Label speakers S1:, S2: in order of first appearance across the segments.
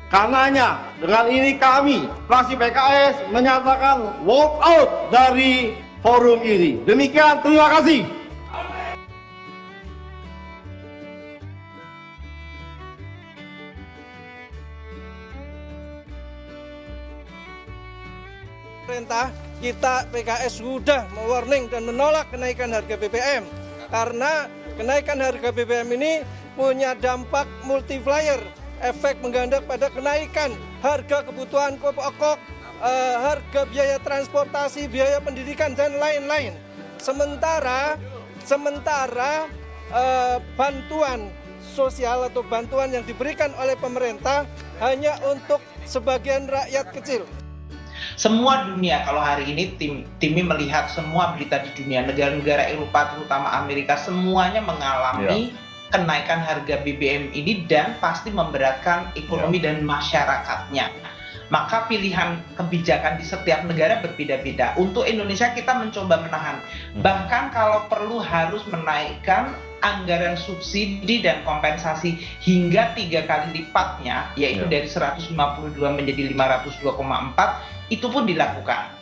S1: Karenanya, dengan ini kami, fraksi PKS, menyatakan walk out dari forum ini. Demikian, terima kasih.
S2: Pemerintah kita PKS sudah mewarning dan menolak kenaikan harga BBM karena kenaikan harga BBM ini punya dampak multiplier, efek menggandak pada kenaikan harga kebutuhan pokok, harga biaya transportasi, biaya pendidikan dan lain-lain. Sementara bantuan sosial atau bantuan yang diberikan oleh pemerintah hanya untuk sebagian rakyat kecil.
S3: Semua dunia kalau hari ini Timi melihat semua berita di dunia, negara-negara Eropa terutama Amerika semuanya mengalami kenaikan harga BBM ini dan pasti memberatkan ekonomi dan masyarakatnya. Maka pilihan kebijakan di setiap negara berbeda-beda. Untuk Indonesia kita mencoba menahan. Bahkan kalau perlu harus menaikkan anggaran subsidi dan kompensasi hingga 3 kali lipatnya, yaitu dari 152 menjadi 502,4, itu pun dilakukan.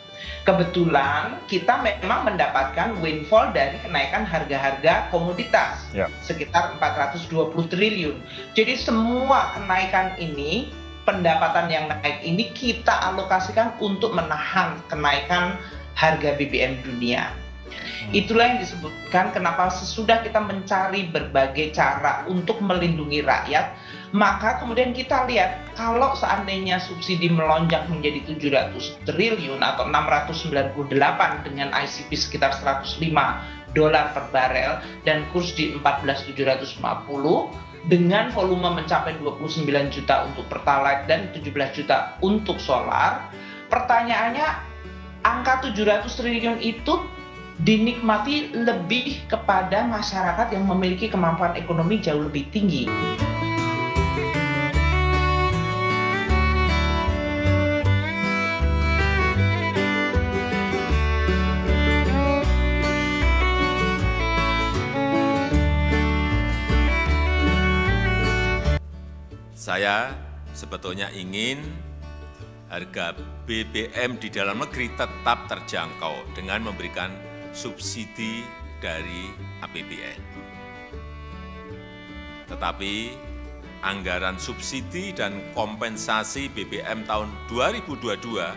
S3: Kebetulan kita memang mendapatkan windfall dari kenaikan harga-harga komoditas sekitar 420 triliun. Jadi semua kenaikan ini, pendapatan yang naik ini kita alokasikan untuk menahan kenaikan harga BBM dunia. Itulah yang disebutkan kenapa sesudah kita mencari berbagai cara untuk melindungi rakyat, maka kemudian kita lihat kalau seandainya subsidi melonjak menjadi 700 triliun atau 698 dengan ICP sekitar $105 per barel dan kurs di 14.750 dengan volume mencapai 29 juta untuk Pertalite dan 17 juta untuk solar, pertanyaannya angka 700 triliun itu dinikmati lebih kepada masyarakat yang memiliki kemampuan ekonomi jauh lebih tinggi.
S4: Saya sebetulnya ingin harga BBM di dalam negeri tetap terjangkau dengan memberikan subsidi dari APBN. Tetapi anggaran subsidi dan kompensasi BBM tahun 2022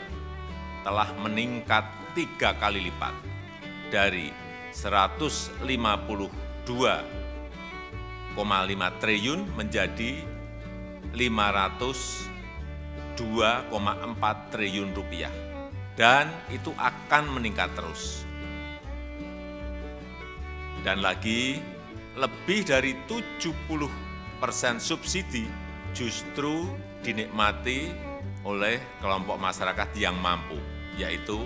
S4: telah meningkat 3 kali lipat dari 152,5 triliun menjadi 502,4 triliun rupiah, dan itu akan meningkat terus. Dan lagi, lebih dari 70% subsidi justru dinikmati oleh kelompok masyarakat yang mampu, yaitu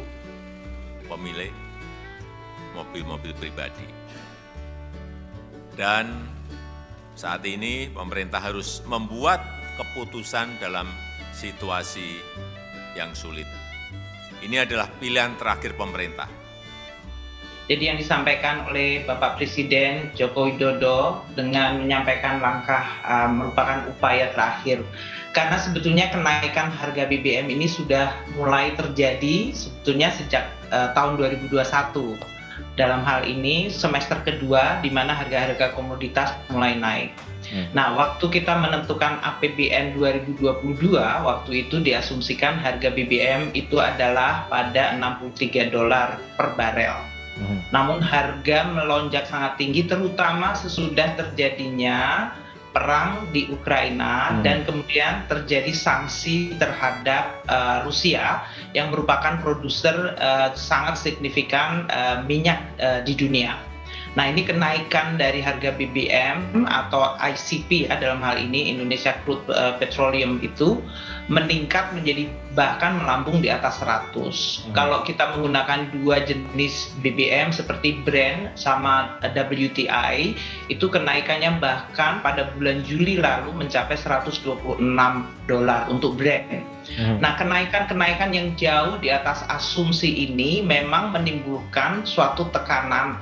S4: pemilik mobil-mobil pribadi. Dan saat ini pemerintah harus membuat keputusan dalam situasi yang sulit. Ini adalah pilihan terakhir pemerintah.
S3: Jadi yang disampaikan oleh Bapak Presiden Joko Widodo dengan menyampaikan langkah merupakan upaya terakhir. Karena sebetulnya kenaikan harga BBM ini sudah mulai terjadi sebetulnya sejak tahun 2021. Dalam hal ini semester kedua di mana harga-harga komoditas mulai naik. Nah, waktu kita menentukan APBN 2022, waktu itu diasumsikan harga BBM itu adalah pada $63 per barel. Namun harga melonjak sangat tinggi terutama sesudah terjadinya perang di Ukraina dan kemudian terjadi sanksi terhadap Rusia yang merupakan produser sangat signifikan minyak di dunia. Nah, ini kenaikan dari harga BBM atau ICP dalam hal ini Indonesia Crude Petroleum itu meningkat menjadi bahkan melambung di atas 100. Kalau kita menggunakan dua jenis BBM seperti Brent sama WTI, itu kenaikannya bahkan pada bulan Juli lalu mencapai $126 untuk Brent. Nah, kenaikan-kenaikan yang jauh di atas asumsi ini memang menimbulkan suatu tekanan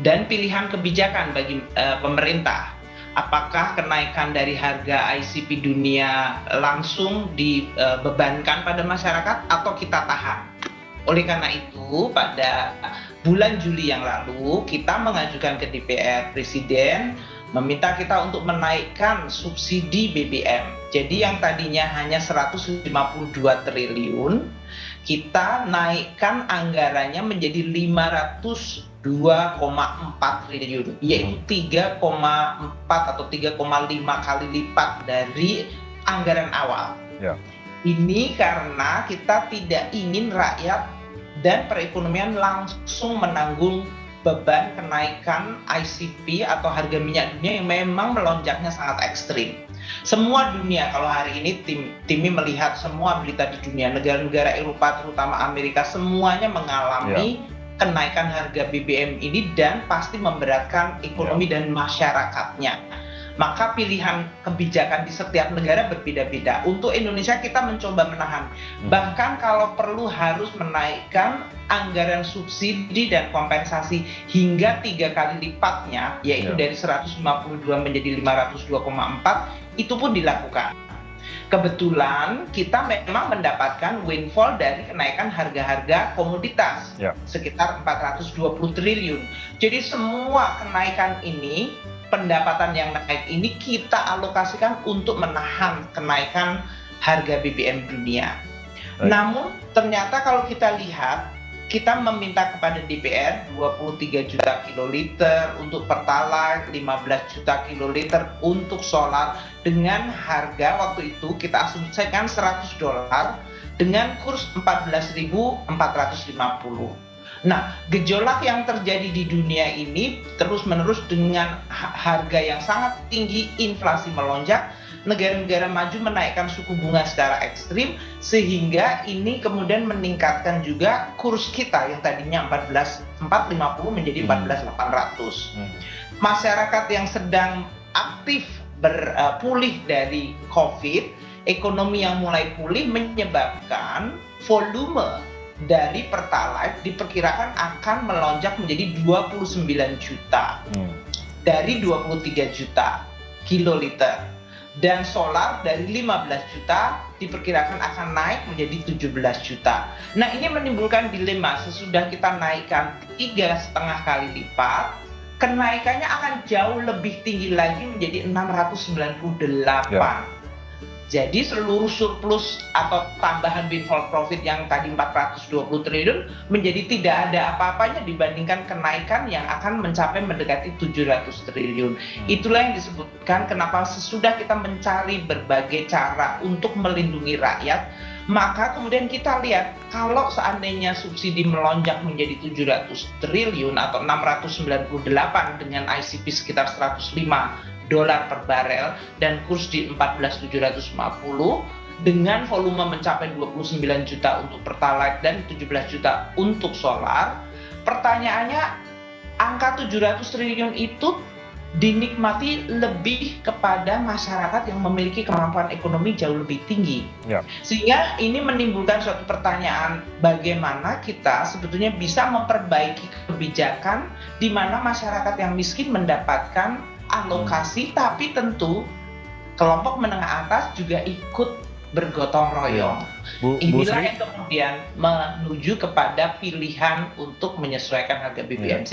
S3: dan pilihan kebijakan bagi pemerintah. Apakah kenaikan dari harga ICP dunia langsung dibebankan pada masyarakat atau kita tahan? Oleh karena itu, pada bulan Juli yang lalu, kita mengajukan ke DPR Presiden meminta kita untuk menaikkan subsidi BBM. Jadi yang tadinya hanya 152 triliun, kita naikkan anggarannya menjadi 502,4 triliun, yaitu 3,4 atau 3,5 kali lipat dari anggaran awal.
S5: Ya.
S3: Ini karena kita tidak ingin rakyat dan perekonomian langsung menanggung beban kenaikan ICP atau harga minyak dunia yang memang melonjaknya sangat ekstrim. Semua dunia, kalau hari ini Timmy melihat semua berita di dunia, negara-negara Eropa terutama Amerika, semuanya mengalami kenaikan harga BBM ini dan pasti memberatkan ekonomi dan masyarakatnya. Maka pilihan kebijakan di setiap negara berbeda-beda. Untuk Indonesia kita mencoba menahan. Bahkan kalau perlu harus menaikkan anggaran subsidi dan kompensasi hingga 3 kali lipatnya, yaitu dari 152 menjadi 502,4, itu pun dilakukan. Kebetulan kita memang mendapatkan windfall dari kenaikan harga-harga komoditas sekitar 420 triliun. Jadi semua kenaikan ini, pendapatan yang naik ini kita alokasikan untuk menahan kenaikan harga BBM dunia. Namun ternyata kalau kita lihat, kita meminta kepada DPR 23 juta kiloliter untuk Pertalite, 15 juta kiloliter untuk solar dengan harga waktu itu kita asumsikan $100 dengan kurs 14.450. Nah, gejolak yang terjadi di dunia ini terus-menerus dengan harga yang sangat tinggi, inflasi melonjak, negara-negara maju menaikkan suku bunga secara ekstrim, sehingga ini kemudian meningkatkan juga kurs kita yang tadinya 14.450 menjadi 14.800. Masyarakat yang sedang aktif berpulih dari COVID, ekonomi yang mulai pulih menyebabkan volume dari Pertalite diperkirakan akan melonjak menjadi 29 juta dari 23 juta kiloliter, dan solar dari 15 juta diperkirakan akan naik menjadi 17 juta. Nah, ini menimbulkan dilema. Sesudah kita naikkan 3,5 kali lipat, kenaikannya akan jauh lebih tinggi lagi menjadi 698. Jadi seluruh surplus atau tambahan windfall profit yang tadi 420 triliun menjadi tidak ada apa-apanya dibandingkan kenaikan yang akan mencapai mendekati 700 triliun. Itulah yang disebutkan kenapa sesudah kita mencari berbagai cara untuk melindungi rakyat, maka kemudian kita lihat kalau seandainya subsidi melonjak menjadi 700 triliun atau 698 dengan ICP sekitar $105 per barel dan kurs di 14.750 dengan volume mencapai 29 juta untuk Pertalite dan 17 juta untuk solar. Pertanyaannya, angka 700 triliun itu dinikmati lebih kepada masyarakat yang memiliki kemampuan ekonomi jauh lebih tinggi. Sehingga ini menimbulkan suatu pertanyaan, bagaimana kita sebetulnya bisa memperbaiki kebijakan di mana masyarakat yang miskin mendapatkan alokasi, tapi tentu kelompok menengah atas juga ikut bergotong royong. Inilah yang kemudian menuju kepada pilihan untuk menyesuaikan harga BBM.